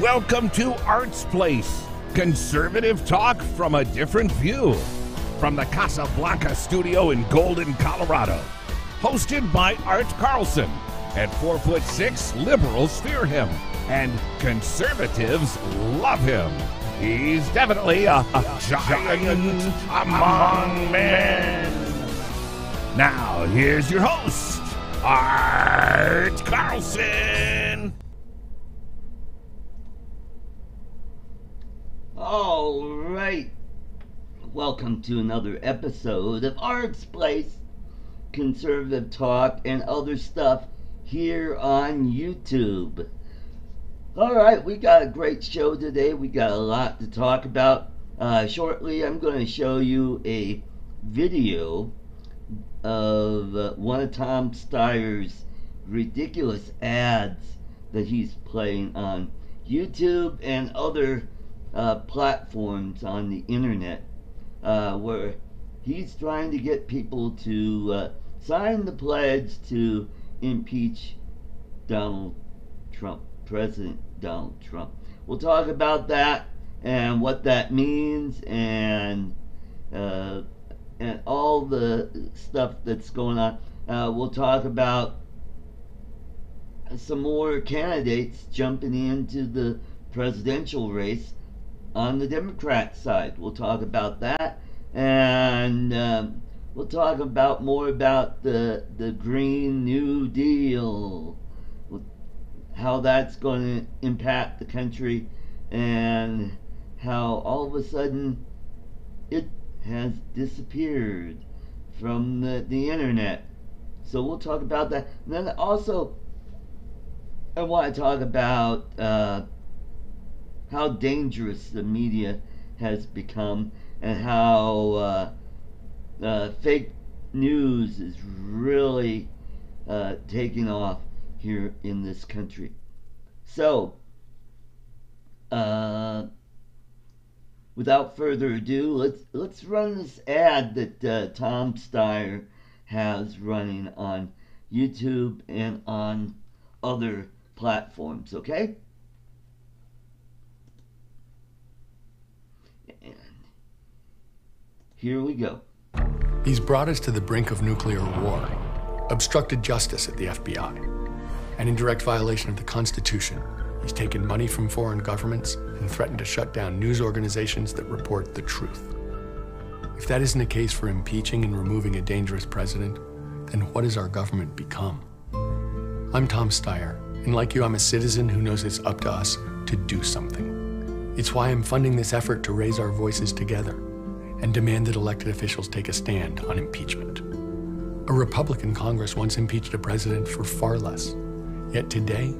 Welcome to Art's Place, conservative talk from a different view. From the Casablanca studio in Golden, Colorado. Hosted by Art Carlson. At 4'6", liberals fear him, and conservatives love him. He's definitely a giant among men. Now, here's your host, Art Carlson. All right. Welcome to another episode of Art's Place, conservative talk and other stuff here on YouTube. All right, we got a great show today. We got a lot to talk about. Shortly, I'm going to show you a video of one of Tom Steyer's ridiculous ads that he's playing on YouTube and other platforms on the internet, where he's trying to get people to sign the pledge to impeach Donald Trump, President Donald Trump. We'll talk about that and what that means and all the stuff that's going on. We'll talk about some more candidates jumping into the presidential race on the Democrat side. We'll talk about that, and we'll talk about more about the Green New Deal, how that's going to impact the country, and how all of a sudden it has disappeared from the internet. So we'll talk about that. And then also I want to talk about how dangerous the media has become, and how fake news is really taking off here in this country. So, without further ado, let's run this ad that Tom Steyer has running on YouTube and on other platforms, okay? Here we go. He's brought us to the brink of nuclear war, obstructed justice at the FBI, and in direct violation of the Constitution, he's taken money from foreign governments and threatened to shut down news organizations that report the truth. If that isn't a case for impeaching and removing a dangerous president, then what has our government become? I'm Tom Steyer, and like you, I'm a citizen who knows it's up to us to do something. It's why I'm funding this effort to raise our voices together and demand that elected officials take a stand on impeachment. A Republican Congress once impeached a president for far less. Yet today,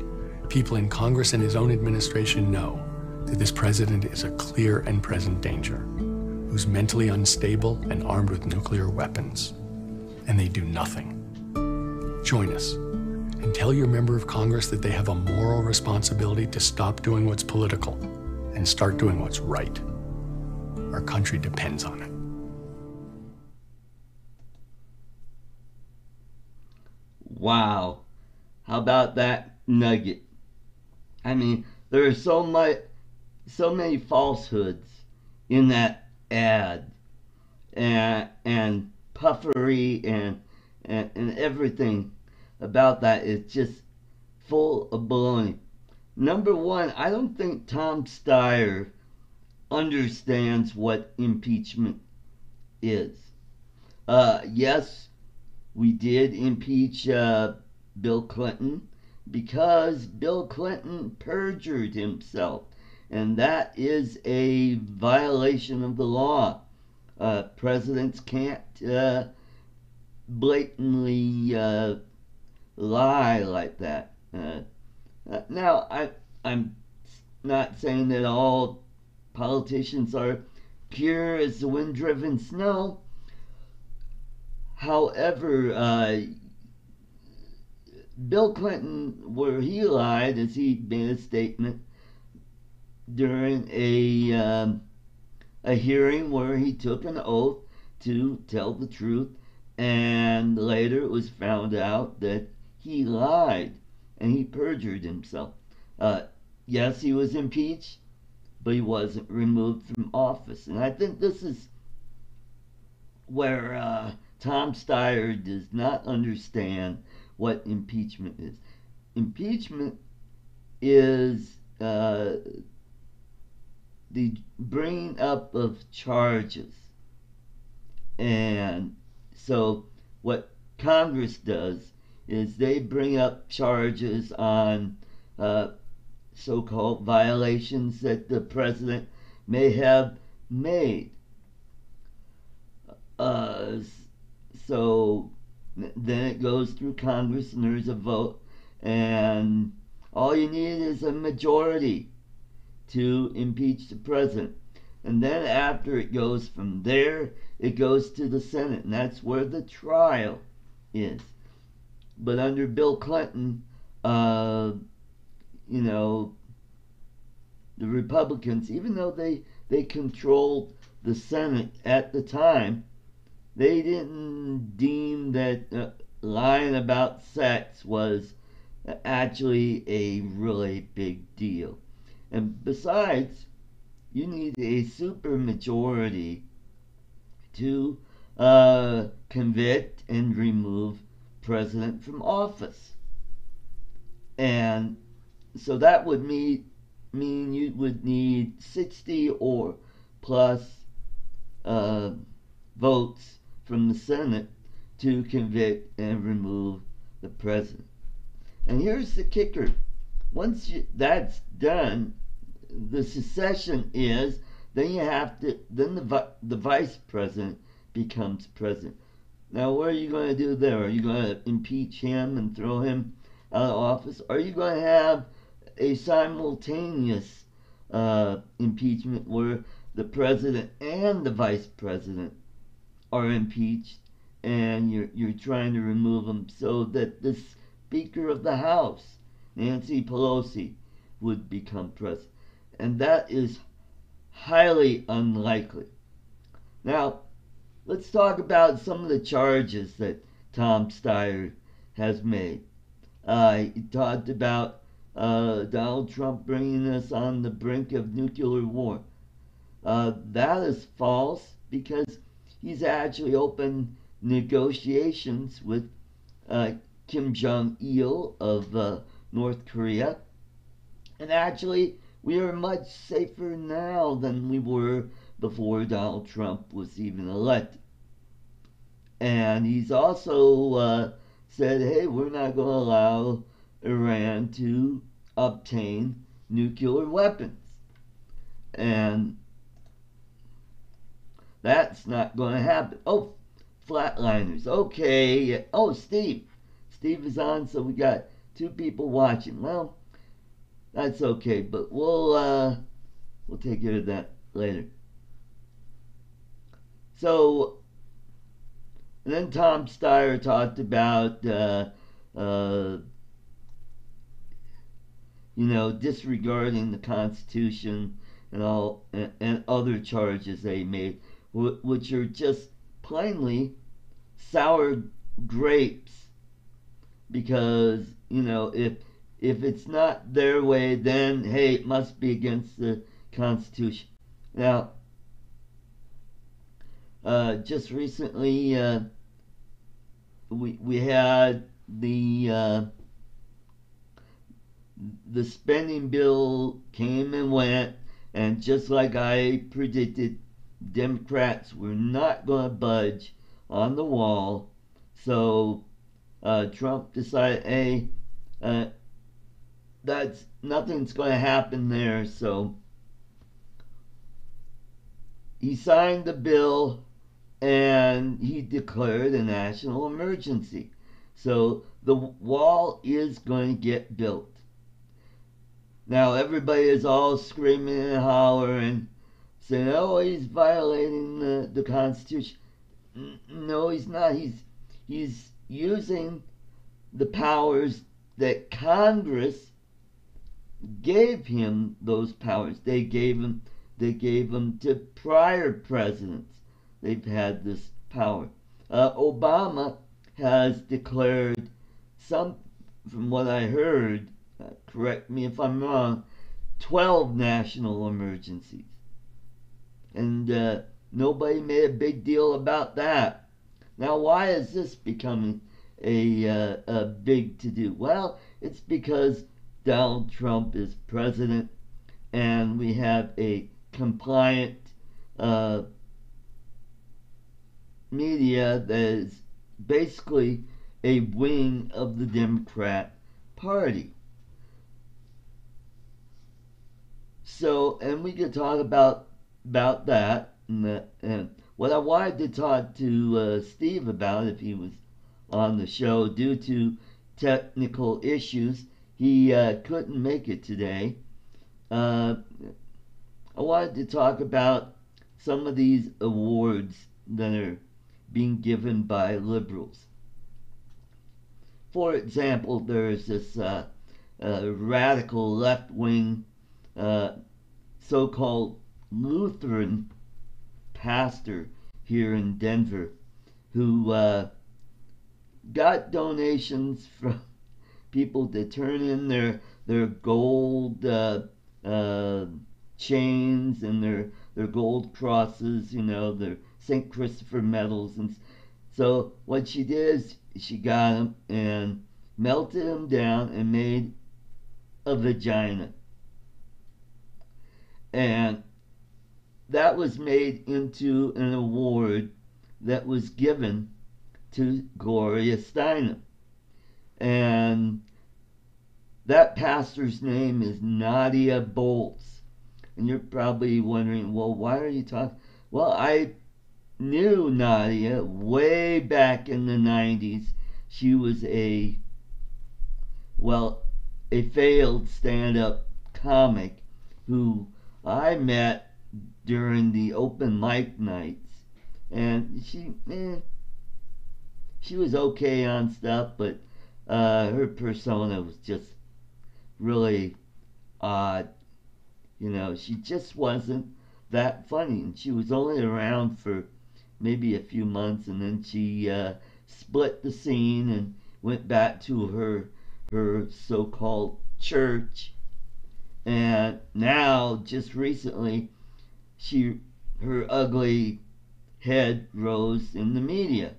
people in Congress and his own administration know that this president is a clear and present danger, who's mentally unstable and armed with nuclear weapons. And they do nothing. Join us and tell your member of Congress that they have a moral responsibility to stop doing what's political and start doing what's right. Our country depends on it. Wow. How about that nugget? I mean, there are so many falsehoods in that ad, and puffery and everything about that is just full of baloney. Number one, I don't think Tom Steyer understands what impeachment is. Yes, we did impeach Bill Clinton because Bill Clinton perjured himself, and that is a violation of the law. Presidents can't blatantly lie like that. Now, I'm not saying that all politicians are pure as the wind-driven snow. However, Bill Clinton, where he lied, as he made a statement during a hearing where he took an oath to tell the truth, and later it was found out that he lied and he perjured himself. yes, he was impeached, but he wasn't removed from office. And I think this is where Tom Steyer does not understand what impeachment is. Impeachment is the bringing up of charges. And so what Congress does is they bring up charges on so-called violations that the president may have made. So then it goes through Congress and there's a vote, and all you need is a majority to impeach the president. And then after it goes from there, it goes to the Senate, and that's where the trial is. But under Bill Clinton, you know, the Republicans, even though they controlled the Senate at the time, they didn't deem that lying about sex was actually a really big deal. And besides, you need a supermajority to convict and remove president from office. And so that would mean you would need 60 or plus votes from the Senate to convict and remove the president. And here's the kicker. Once that's done, the succession is, then you have to, then the vice president becomes president. Now, what are you going to do there? Are you going to impeach him and throw him out of office? Are you going to have a simultaneous impeachment where the president and the vice president are impeached, and you're trying to remove them so that the Speaker of the House, Nancy Pelosi, would become president? And that is highly unlikely. Now, let's talk about some of the charges that Tom Steyer has made. He talked about Donald Trump bringing us on the brink of nuclear war. That is false, because he's actually opened negotiations with Kim Jong-il of North Korea. And actually, we are much safer now than we were before Donald Trump was even elected. And he's also said, hey, we're not going to allow Iran to obtain nuclear weapons. And that's not going to happen. Oh, flatliners. Okay. Oh, Steve. Steve is on, so we got 2 people watching. Well, that's okay, but we'll take care of that later. So, and then Tom Steyer talked about disregarding the Constitution and all, and other charges they made, which are just plainly sour grapes. Because if it's not their way, then hey, it must be against the Constitution. Now, just recently, we had the spending bill came and went, and just like I predicted, Democrats were not going to budge on the wall. So Trump decided, hey, that's nothing's going to happen there. So he signed the bill and he declared a national emergency. So the wall is going to get built. Now everybody is all screaming and hollering, saying, oh, he's violating the Constitution. No, he's not. He's using the powers that Congress gave him. Those powers they gave him to prior presidents. They've had this power. Obama has declared some, from what I heard, correct me if I'm wrong, 12 national emergencies. And nobody made a big deal about that. Now, why is this becoming a big to-do? Well, it's because Donald Trump is president, and we have a compliant media that is basically a wing of the Democrat Party. So, and we could talk about that, and what I wanted to talk to Steve about if he was on the show due to technical issues. He couldn't make it today. I wanted to talk about some of these awards that are being given by liberals. For example, there's this radical left-wing so-called Lutheran pastor here in Denver who got donations from people to turn in their gold chains and their gold crosses, their St. Christopher medals. And so what she did is she got them and melted them down and made a vagina. And that was made into an award that was given to Gloria Steinem. And that pastor's name is Nadia Bolz. And you're probably wondering, well, why are you talking? Well, I knew Nadia way back in the 90s. She was a failed stand-up comic who I met during the open mic nights. And she was okay on stuff, but her persona was just really odd. She just wasn't that funny. And she was only around for maybe a few months, and then she split the scene and went back to her so-called church. And now, just recently, her ugly head rose in the media.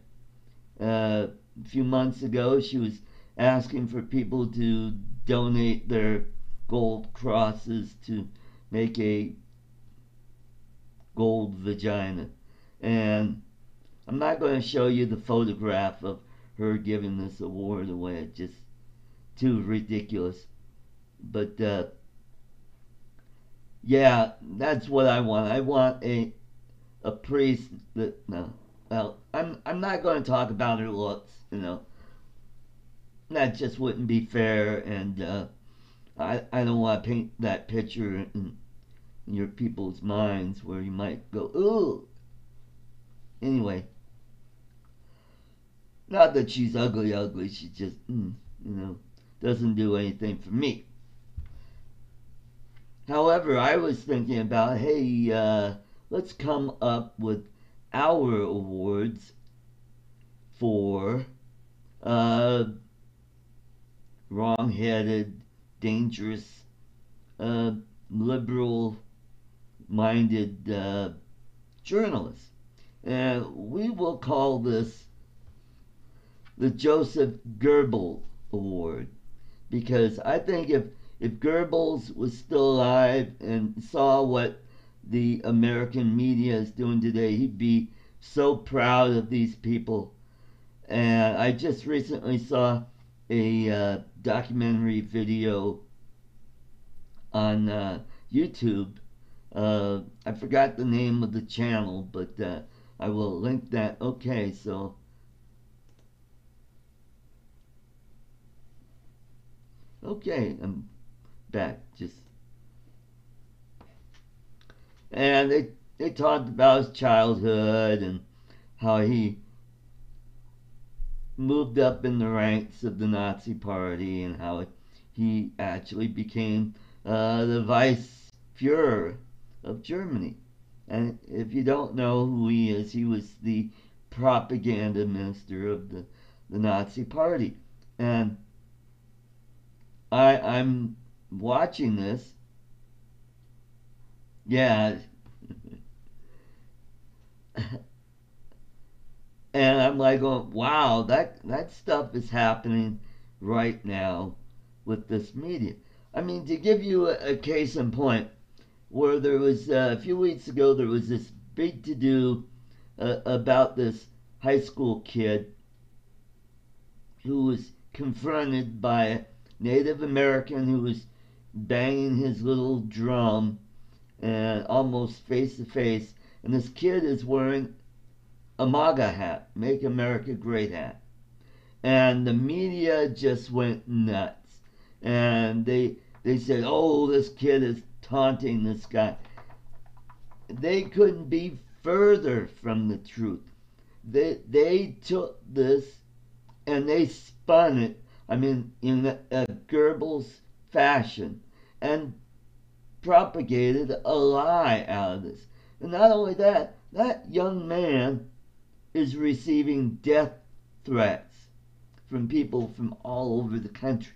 A few months ago, she was asking for people to donate their gold crosses to make a gold vagina. And I'm not going to show you the photograph of her giving this award away. It's just too ridiculous. But yeah, that's what I want. I want a priest that I'm not going to talk about her looks. That just wouldn't be fair, and I don't want to paint that picture in your people's minds where you might go, ooh. Anyway, not that she's ugly. She just, doesn't do anything for me. However, I was thinking about, hey, let's come up with our awards for wrong-headed, dangerous, liberal-minded journalists. And we will call this the Joseph Goebbels Award, because I think if Goebbels was still alive and saw what the American media is doing today, he'd be so proud of these people. And I just recently saw a documentary video on YouTube. I forgot the name of the channel, but I will link that. Okay, so I'm back. And they talked about his childhood and how he moved up in the ranks of the Nazi Party and how he actually became the Vice Fuhrer of Germany. And if you don't know who he is, he was the propaganda minister of the Nazi Party. And I'm watching this, Yeah. And I'm like, going, wow, that stuff is happening right now with this media. I mean, to give you a case in point, where there was a few weeks ago, there was this big to do about this high school kid who was confronted by a Native American who was banging his little drum and almost face to face. And this kid is wearing a MAGA hat, Make America Great hat. And the media just went nuts. And they said, oh, this kid is taunting this guy. They couldn't be further from the truth. They took this and they spun it, I mean, in a Goebbels fashion, and propagated a lie out of this. And not only that, that young man is receiving death threats from people from all over the country.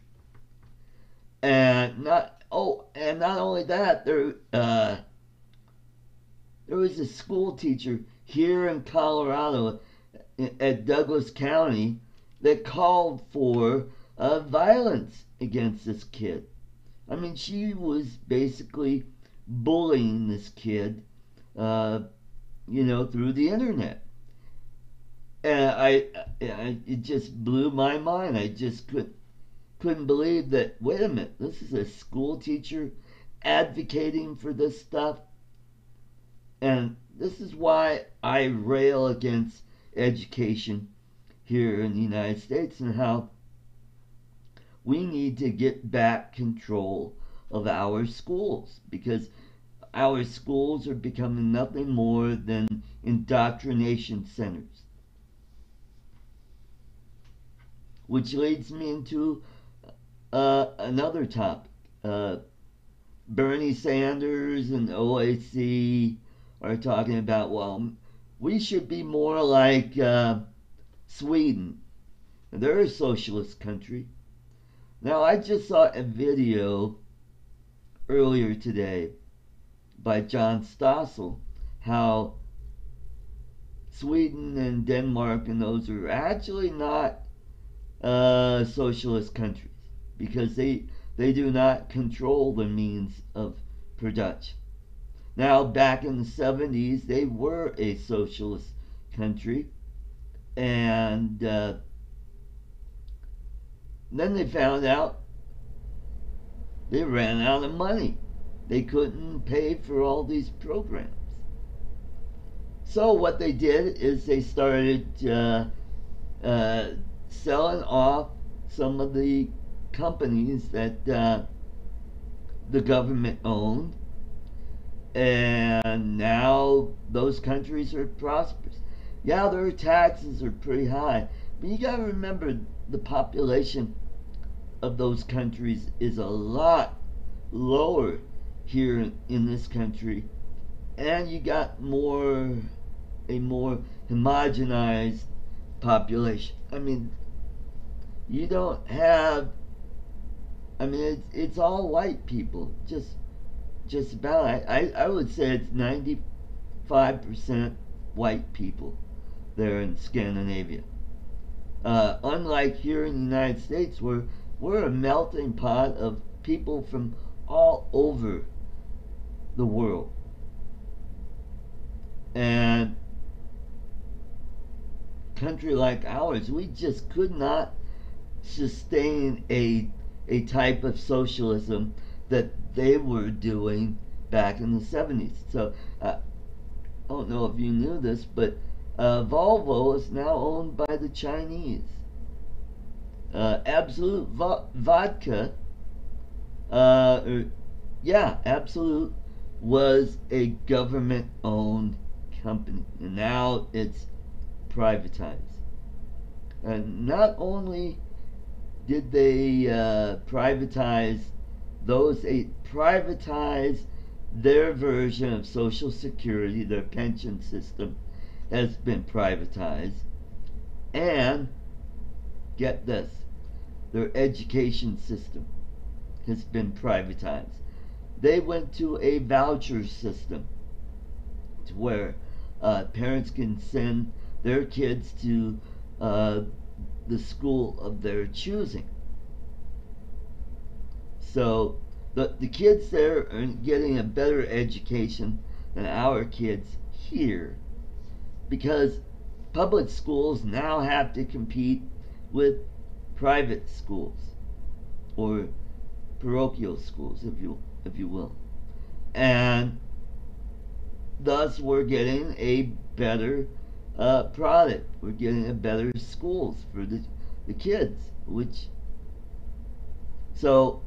And not only that, there was a school teacher here in Colorado at Douglas County that called for violence against this kid. I mean, she was basically bullying this kid, through the internet. And it just blew my mind. I just couldn't believe that. Wait a minute, this is a school teacher advocating for this stuff. And this is why I rail against education here in the United States, and how we need to get back control of our schools, because our schools are becoming nothing more than indoctrination centers. Which leads me into another topic. Bernie Sanders and OAC are talking about, well, we should be more like Sweden. They're a socialist country. Now, I just saw a video earlier today by John Stossel, how Sweden and Denmark and those are actually not socialist countries, because they do not control the means of production. Now, back in the 70s, they were a socialist country, and then they found out they ran out of money. They couldn't pay for all these programs. So what they did is they started selling off some of the companies that the government owned, and now those countries are prosperous. Yeah, their taxes are pretty high, but you got to remember the population of those countries is a lot lower here in this country, and you got a more homogenized population. I mean, you don't have, I mean, it's all white people, just about. I would say it's 95% white people there in Scandinavia. Unlike here in the United States, where we're a melting pot of people from all over the world. And a country like ours, we just could not sustain a type of socialism that they were doing back in the 70s. So I don't know if you knew this, but Volvo is now owned by the Chinese. Absolute Vodka, Absolute was a government-owned company, and now it's privatized. And not only did they privatize those, they privatized their version of Social Security, their pension system has been privatized, and get this, their education system has been privatized. they went to a voucher system to where parents can send their kids to the school of their choosing. So the kids there are getting a better education than our kids here, because public schools now have to compete with private schools, or parochial schools, if you will, and thus we're getting a better product. We're getting a better schools for the kids. So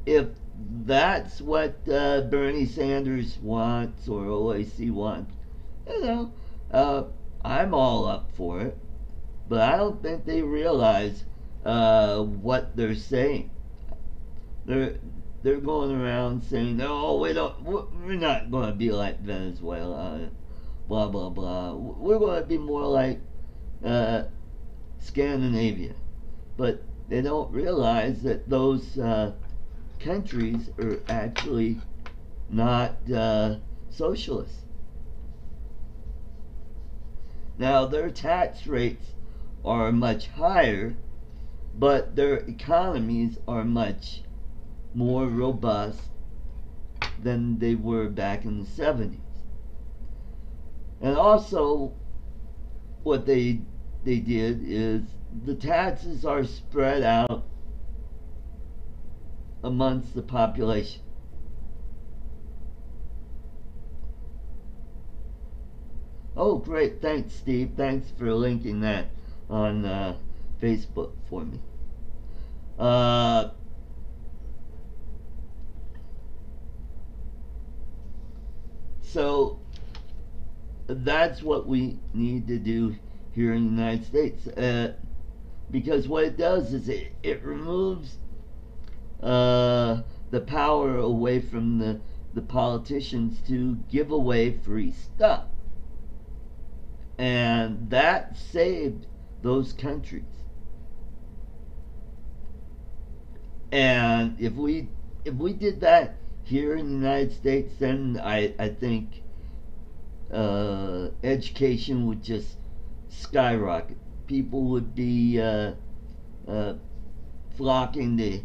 if that's what Bernie Sanders wants, or OAC wants, you know, I'm all up for it. But I don't think they realize what they're saying. They're going around saying, "No, we're not going to be like Venezuela, blah blah blah. We're going to be more like Scandinavia." But they don't realize that those countries are actually not socialist. Now, their tax rates are much higher, but their economies are much more robust than they were back in the 70s. And also, what they did is the taxes are spread out amongst the population. Oh, great. Thanks, Steve. Thanks for linking that on Facebook for me. So that's what we need to do here in the United States, because what it does is it removes the power away from the politicians to give away free stuff, and that saved those countries. And if we did that here in the United States, then I think education would just skyrocket. People would be flocking to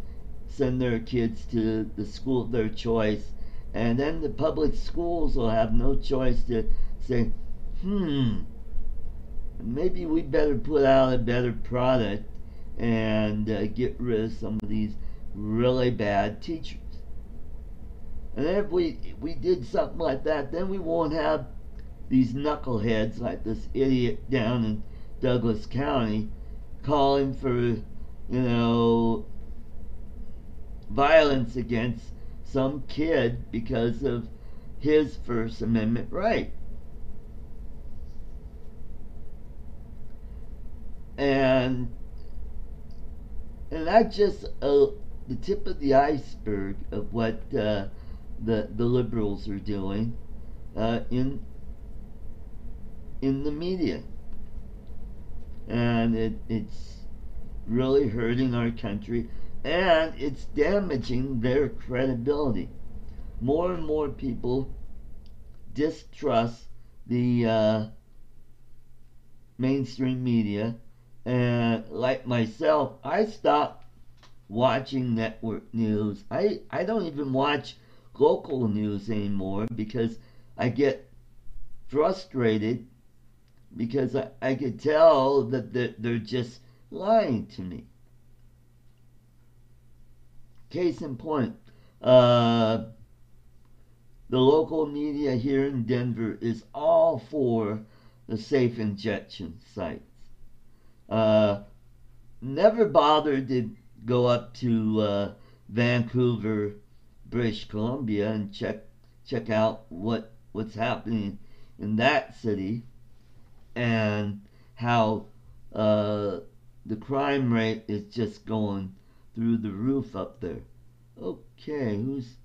send their kids to the school of their choice, and then the public schools will have no choice to say, maybe we better put out a better product and get rid of some of these really bad teachers. And then if we did something like that, then we won't have these knuckleheads like this idiot down in Douglas County calling for, violence against some kid because of his First Amendment right. And that's just the tip of the iceberg of what the liberals are doing in the media, and it's really hurting our country, and it's damaging their credibility. More and more people distrust the mainstream media, and like myself, I stopped watching network news. I don't even watch local news anymore because I get frustrated, because I could tell that they're just lying to me. Case in point, the local media here in Denver is all for the safe injection sites. Never bothered to go up to Vancouver, British Columbia, and check out what's happening in that city, and how the crime rate is just going through the roof up there. Okay, who's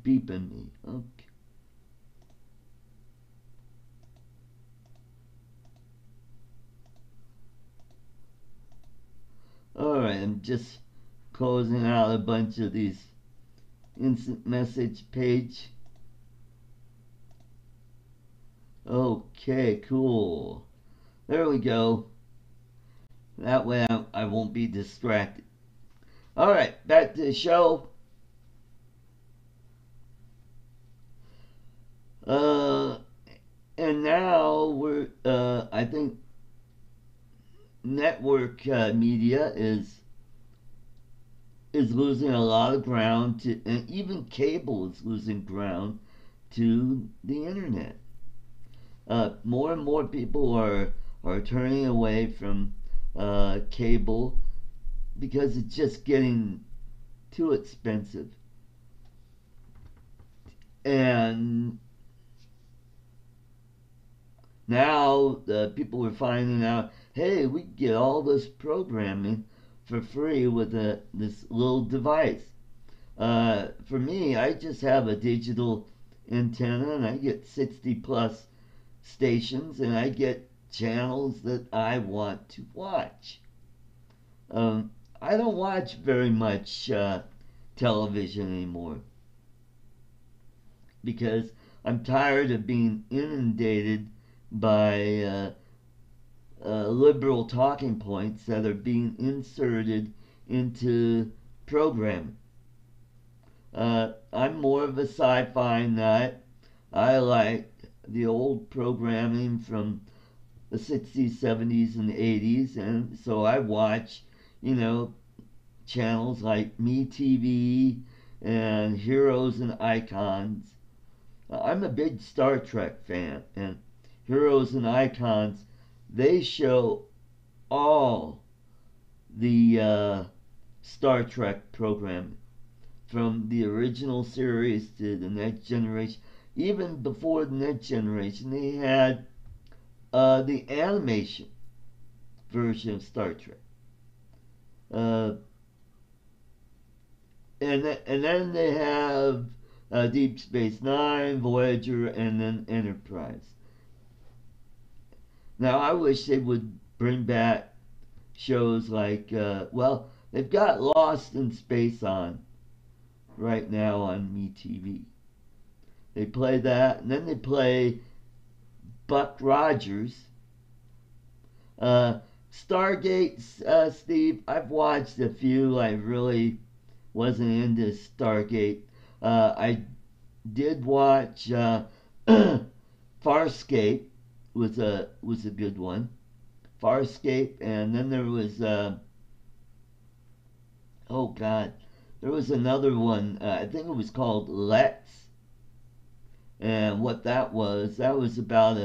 beeping me? Okay. Alright, I'm just closing out a bunch of these instant message page. Okay, cool. There we go. That way I won't be distracted. Alright, back to the show. And now we're, I think network media is losing a lot of ground to, and even cable is losing ground to the internet. More and more people are turning away from cable because it's just getting too expensive. And now people are finding out, hey, we can get all this programming for free with this little device. For me, I just have a digital antenna and I get 60 plus stations and I get channels that I want to watch. I don't watch very much television anymore because I'm tired of being inundated by liberal talking points that are being inserted into programming. I'm more of a sci-fi nut. I like the old programming from the 60s, 70s, and 80s, and so I watch, channels like MeTV and Heroes and Icons. I'm a big Star Trek fan, and Heroes and Icons, they show all the Star Trek programming, from the original series to the Next Generation. Even before the Next Generation, they had the animation version of Star Trek. And then they have Deep Space Nine, Voyager, and then Enterprise. Now, I wish they would bring back shows like, they've got Lost in Space on right now on MeTV. They play that, and then they play Buck Rogers. Stargate, Steve, I've watched a few. I really wasn't into Stargate. I did watch Farscape, was a good one. Farscape, and then there was there was another one. I think it was called Lex. And what that was about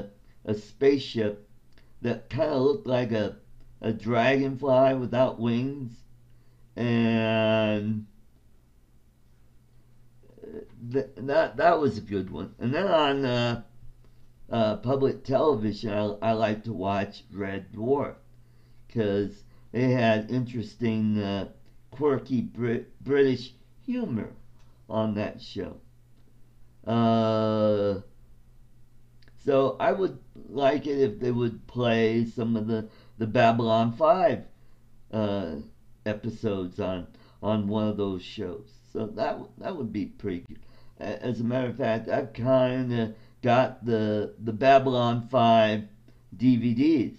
a spaceship that kind of looked like a dragonfly without wings, and that was a good one. And then on public television, I like to watch Red Dwarf because they had interesting, quirky British humor on that show. So I would like it if they would play some of the Babylon 5 episodes on one of those shows. So that would be pretty good. As a matter of fact, I've kind of got the Babylon 5 DVDs.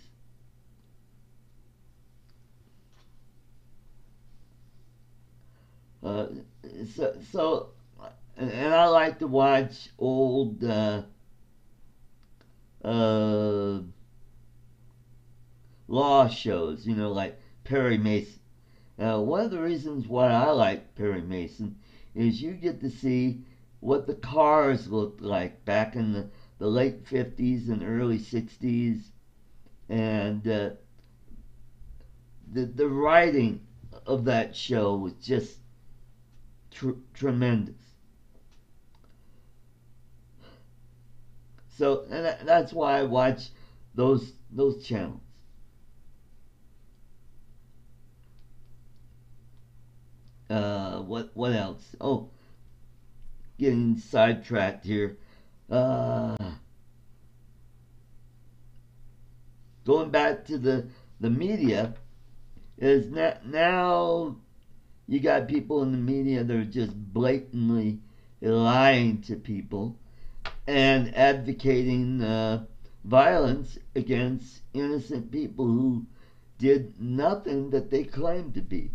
So and I like to watch old law shows, like Perry Mason. One of the reasons why I like Perry Mason is you get to see what the cars looked like back in the late 50s and early 60s, and the writing of that show was just tremendous. So, and that's why I watch those channels. What else? Oh, getting sidetracked here. Going back to the media is now you got people in the media that are just blatantly lying to people and advocating violence against innocent people who did nothing that they claimed to be.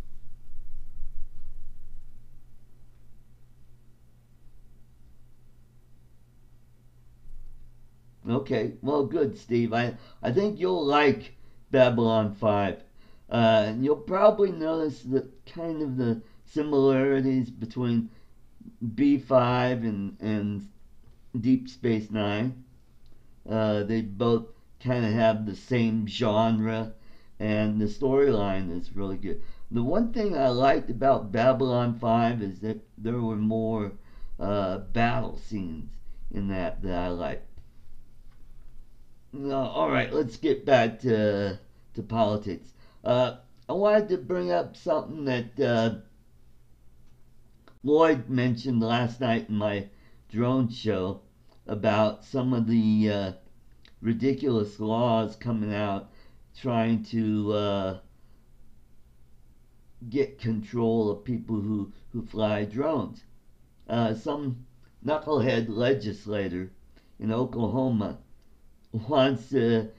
Okay, well, good, Steve. I think you'll like Babylon 5. And you'll probably notice the kind of the similarities between B5 and Deep Space Nine. They both kind of have the same genre, and the storyline is really good. The one thing I liked about Babylon 5 is that there were more battle scenes in that I liked. All right, let's get back to politics. I wanted to bring up something that Lloyd mentioned last night in my drone show about some of the ridiculous laws coming out trying to get control of people who fly drones. Some knucklehead legislator in Oklahoma wants to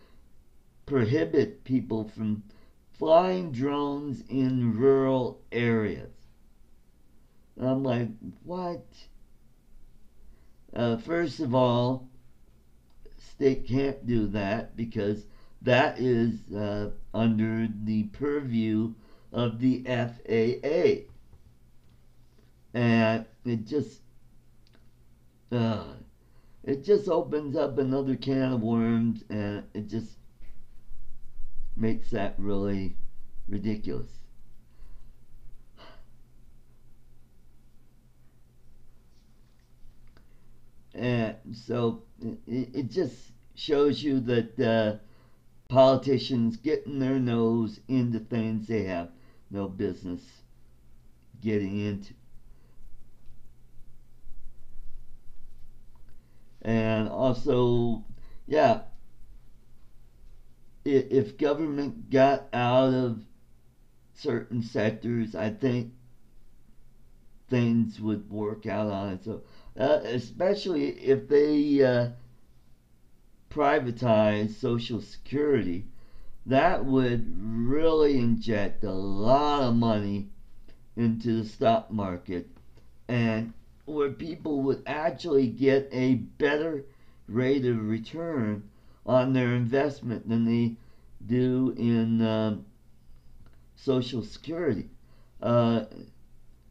prohibit people from flying drones in rural areas. And I'm like, what? First of all, state can't do that because that is under the purview of the FAA. And it just opens up another can of worms, and it just makes that really ridiculous. And so it just shows you that politicians getting their nose into things they have no business getting into. And also, yeah, if government got out of certain sectors, I think things would work out on it. So, especially if they privatize Social Security, that would really inject a lot of money into the stock market, and where people would actually get a better rate of return on their investment than they do in Social Security.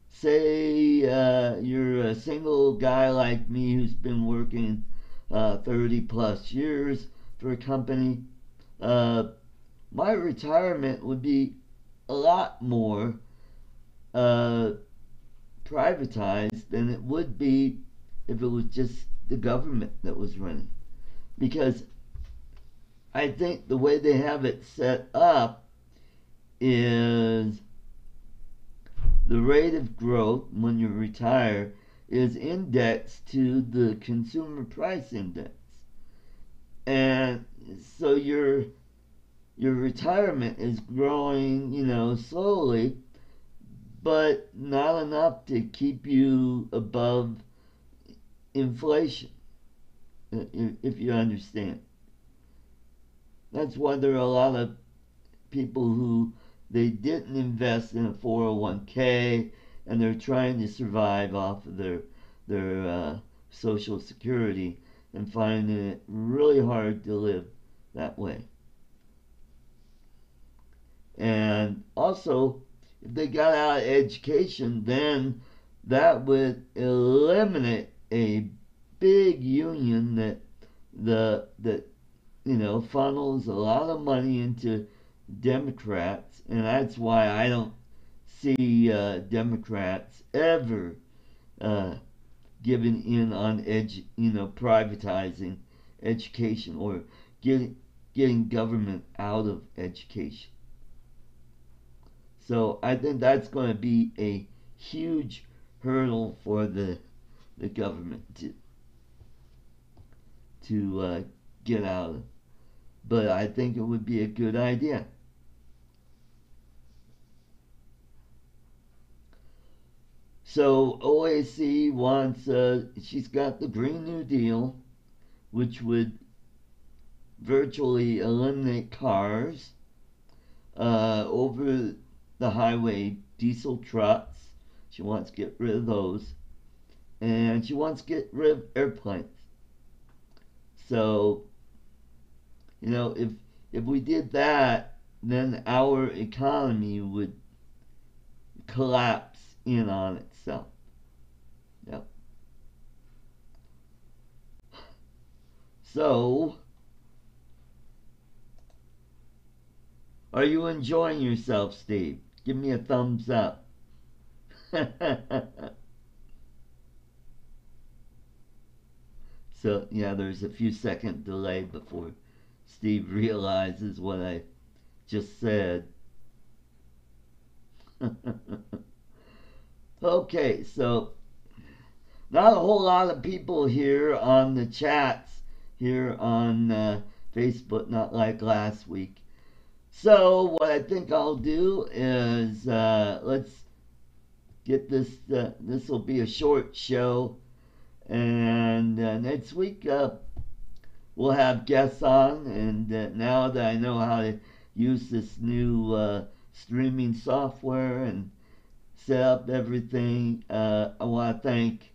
Say you're a single guy like me who's been working 30 plus years for a company. My retirement would be a lot more privatized than it would be if it was just the government that was running. Because I think the way they have it set up is the rate of growth when you retire is indexed to the consumer price index. And so your retirement is growing, slowly, but not enough to keep you above inflation, if you understand. That's why there are a lot of people who they didn't invest in a 401k and they're trying to survive off of their Social Security and finding it really hard to live that way. And also, if they got out of education, then that would eliminate a big union that funnels a lot of money into Democrats, and that's why I don't see Democrats ever giving in on privatizing education or getting government out of education. So I think that's going to be a huge hurdle for the government to get out of. But I think it would be a good idea. So OAC wants, she's got the Green New Deal, which would virtually eliminate cars, over the highway diesel trucks. She wants to get rid of those. And she wants to get rid of airplanes. So, if we did that, then our economy would collapse in on itself. Yep. So, are you enjoying yourself, Steve? Give me a thumbs up. So, yeah, there's a few second delay before Steve realizes what I just said. Okay, so not a whole lot of people here on the chats here on Facebook, not like last week. So what I think I'll do is let's get this. This will be a short show, and next week we'll have guests on. And now that I know how to use this new streaming software and set up everything, I want to thank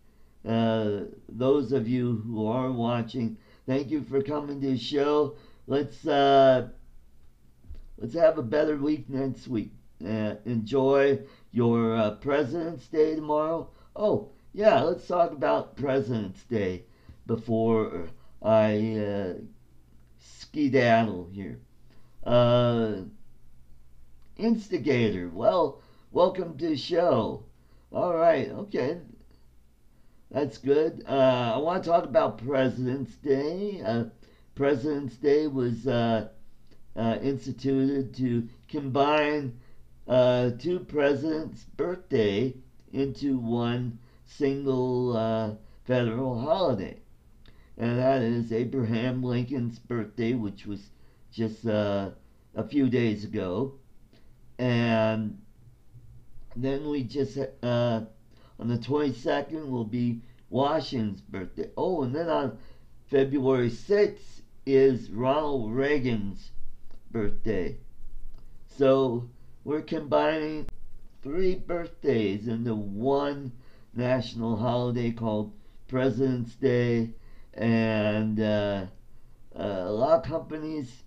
those of you who are watching. Thank you for coming to the show. Let's have a better week next week. Enjoy your President's Day tomorrow. Oh, yeah, let's talk about President's Day before I skedaddle here. Instigator, well, welcome to the show. All right, okay. That's good. I want to talk about President's Day. President's Day was instituted to combine two presidents' birthday into one single federal holiday. And that is Abraham Lincoln's birthday, which was just a few days ago. And then we just, on the 22nd, will be Washington's birthday. Oh, and then on February 6th is Ronald Reagan's birthday. So we're combining 3 birthdays into one national holiday called President's Day. And a lot of companies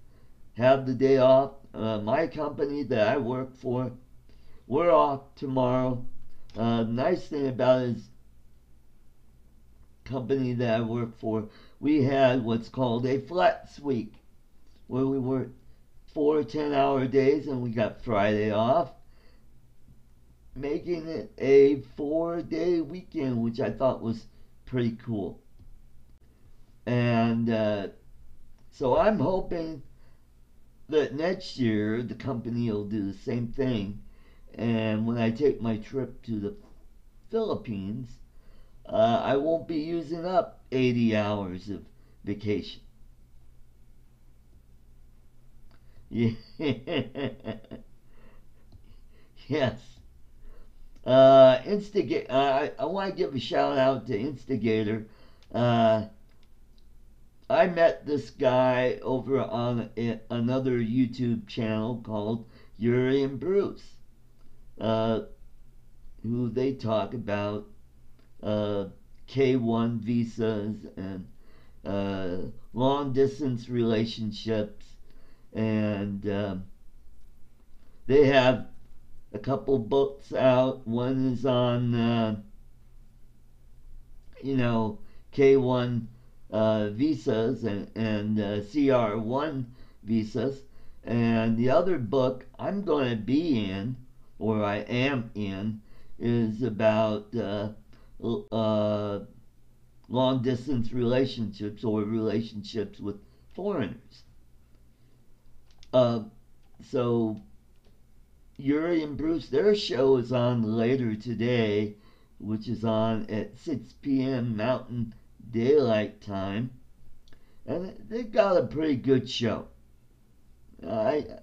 have the day off. My company that I work for, we're off tomorrow. Nice thing about it is, company that I work for, we had what's called a flex week, where we worked 4 10-hour days and we got Friday off, making it a 4-day weekend, which I thought was pretty cool. And so I'm hoping that next year the company will do the same thing. And when I take my trip to the Philippines, I won't be using up 80 hours of vacation. Yes. Instigator. I want to give a shout out to Instigator. I met this guy over on another YouTube channel called Yuri and Bruce, who they talk about K-1 visas and long distance relationships, and they have a couple books out. One is on K-1 visas and CR1 visas, and the other book I'm going to be in, or I am in, is about long distance relationships or relationships with foreigners. So Yuri and Bruce, their show is on later today, which is on at 6 p.m. Mountain Daylight Time, and they've got a pretty good show. I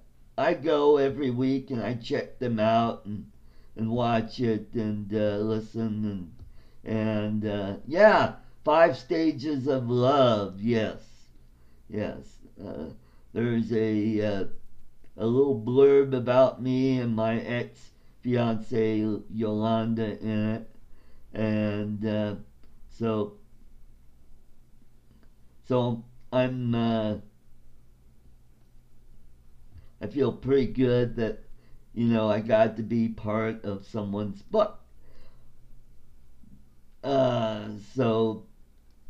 go every week and I check them out, and and watch it and listen and yeah, 5 stages of love. Yes, yes. There's a little blurb about me and my ex fiance Yolanda in it, and so I'm I feel pretty good that I got to be part of someone's book. So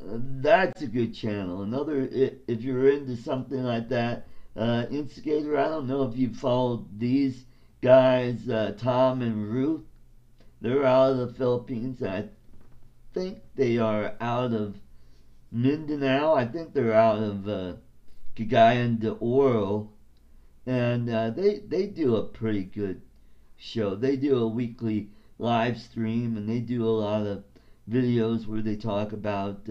that's a good channel. Another, if you're into something like that, Instigator. I don't know if you followed these guys, Tom and Ruth. They're out of the Philippines. I think they are out of Mindanao. I think they're out of Cagayan de Oro, and they do a pretty good show. They do a weekly live stream, and they do a lot of videos where they talk about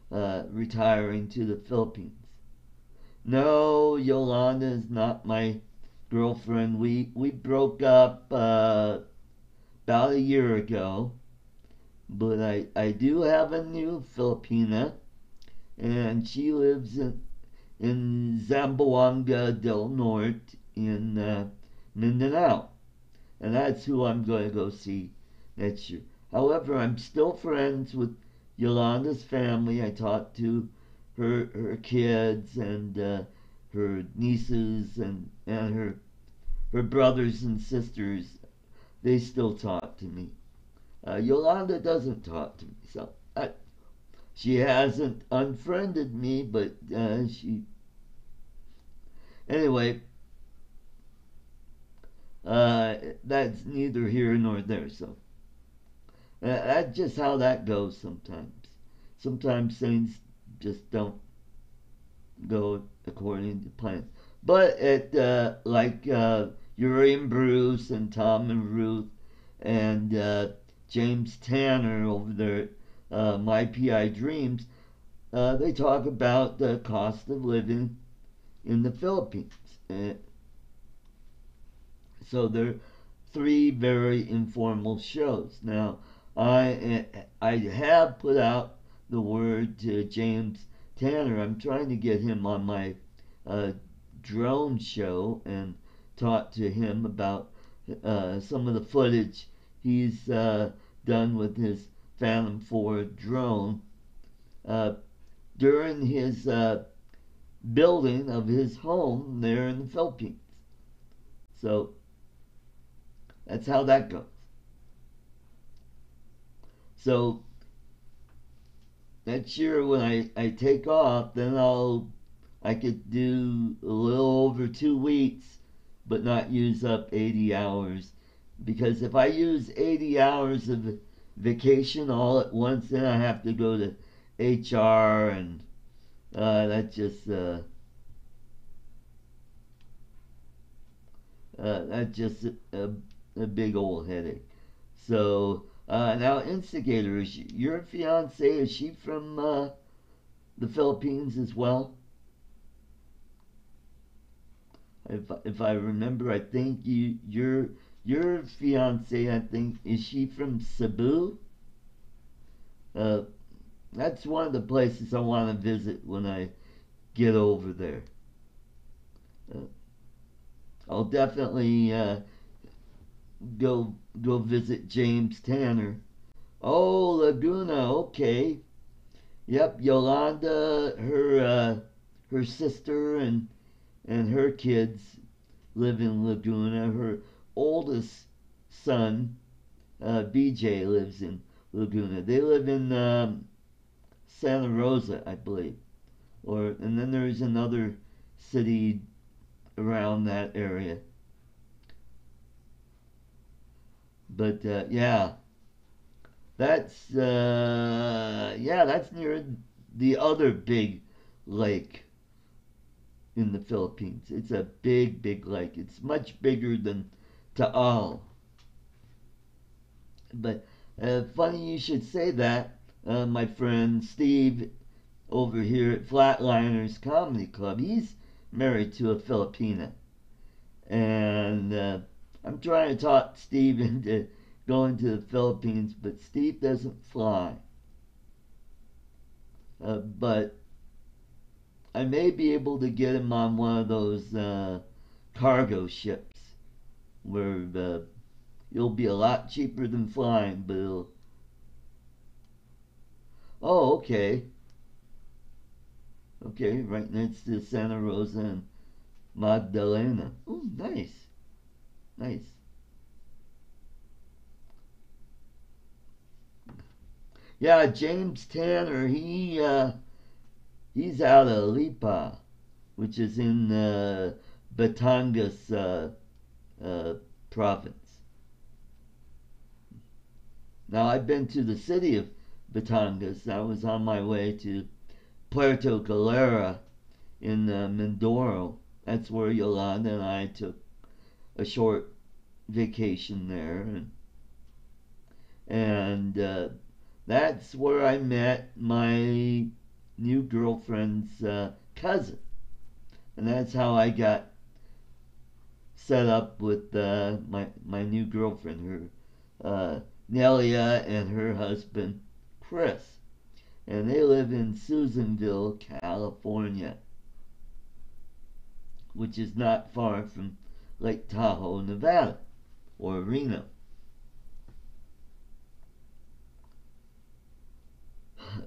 retiring to the Philippines. No, Yolanda is not my girlfriend. We broke up about a year ago, but I do have a new Filipina, and she lives in Zamboanga del Norte in Mindanao, and that's who I'm going to go see next year. However, I'm still friends with Yolanda's family. I talk to her kids and her nieces and her brothers and sisters. They still talk to me. Yolanda doesn't talk to me, so she hasn't unfriended me, but she anyway. That's neither here nor there. So that's just how that goes sometimes. Sometimes things just don't go according to plan. But like Uri and Bruce and Tom and Ruth and James Tanner over there at My PI Dreams, they talk about the cost of living in the Philippines. So they're 3 very informal shows. Now, I have put out the word to James Tanner. I'm trying to get him on my drone show and talk to him about some of the footage he's done with his Phantom 4 drone during his building of his home there in the Philippines. So that's how that goes. So next year when I take off, then I could do a little over 2 weeks, but not use up 80 hours. Because if I use 80 hours of vacation all at once, then I have to go to HR, and that's just a big old headache. So now, Instigator, is your fiance, is she from the Philippines as well? If I remember, I think your fiance, I think, is she from Cebu? That's one of the places I want to visit when I get over there. I'll definitely go visit James Tanner. Oh, Laguna, okay. Yep, Yolanda, her sister and her kids live in Laguna. Her oldest son, BJ, lives in Laguna. They live in Santa Rosa, I believe. And then there's another city around that area. But yeah, that's near the other big lake in the Philippines. It's a big lake. It's much bigger than Taal. But funny you should say that. My friend Steve over here at Flatliners Comedy Club, he's married to a Filipina. And I'm trying to talk Steve into going to the Philippines, but Steve doesn't fly. But I may be able to get him on one of those cargo ships where it'll be a lot cheaper than flying, but it'll... Oh, okay. Okay, right next to Santa Rosa and Magdalena. Oh, nice. Nice. Yeah, James Tanner, he's out of Lipa, which is in Batangas province. Now, I've been to the city of Batangas. I was on my way to Puerto Galera in Mindoro. That's where Yolanda and I took a short vacation there. And that's where I met my new girlfriend's cousin. And that's how I got set up with my new girlfriend, her Nelia and her husband, Chris. And they live in Susanville, California, which is not far from Lake Tahoe, Nevada, or Reno.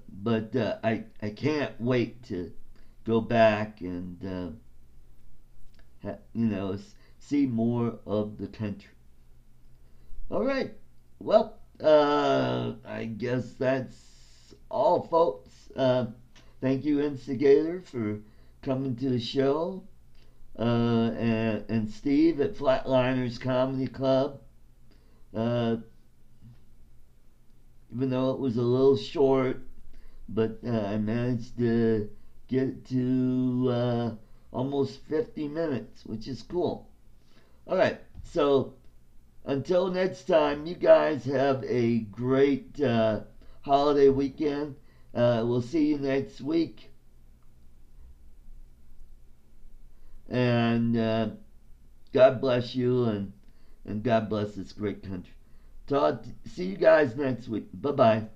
But I can't wait to go back and see more of the country. All right. Well, I guess that's all, folks. Thank you, Instigator, for coming to the show, and Steve at Flatliners Comedy Club. Even though it was a little short, but I managed to get it to almost 50 minutes, which is cool. All right, so until next time, you guys have a great holiday weekend. We'll see you next week. And God bless you, and God bless this great country. See you guys next week. Bye-bye.